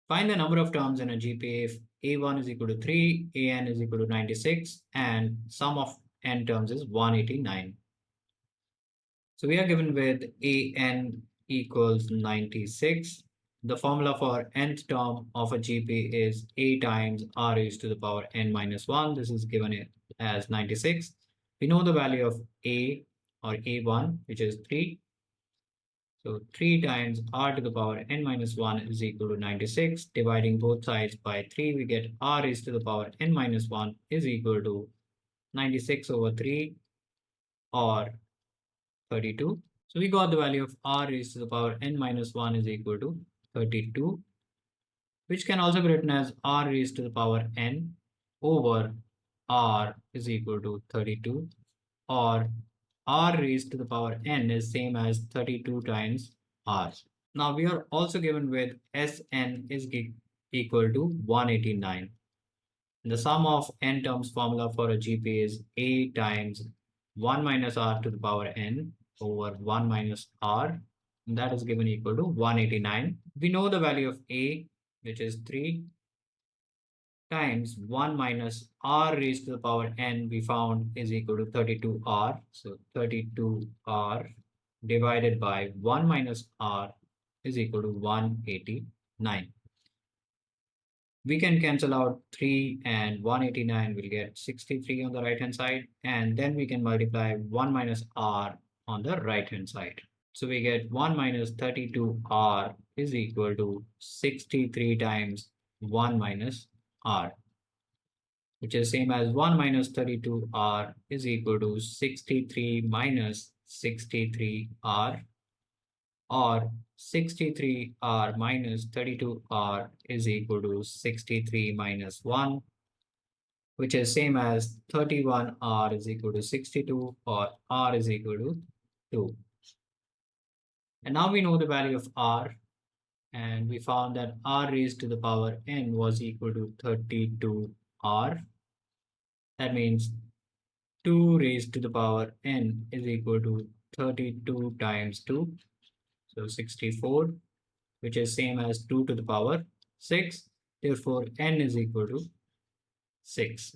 Find the number of terms in a GPA if A1 is equal to 3, AN is equal to 96, and sum of n terms is 189. So we are given with AN equals 96. The formula for nth term of a GP is A times R raised to the power n minus 1. This is given as 96. We know the value of A or A1, which is 3. So 3 times R to the power n minus 1 is equal to 96. Dividing both sides by 3, we get R raised to the power n minus 1 is equal to 96 over 3 or 32. So we got the value of R raised to the power n minus 1 is equal to 32, which can also be written as R raised to the power n over R is equal to 32, or R raised to the power n is same as 32 times R. Now we are also given with Sn is equal to 189. The sum of n terms formula for a GP is A times 1 minus R to the power n over 1 minus R. And that is given equal to 189. We know the value of A, which is 3, times 1 minus R raised to the power n we found is equal to 32R. So 32R divided by 1 minus R is equal to 189. We can cancel out 3 and 189, we'll get 63 on the right hand side, and then we can multiply 1 minus R on the right hand side. So we get 1 minus 32R is equal to 63 times 1 minus R, which is same as 1 minus 32R is equal to 63 minus 63R, or 63R minus 32R is equal to 63 minus 1, which is same as 31R is equal to 62, or R is equal to 2. And now we know the value of R, and we found that R raised to the power n was equal to 32R. That means 2 raised to the power n is equal to 32 times 2. So 64, which is same as 2 to the power 6. Therefore, n is equal to 6.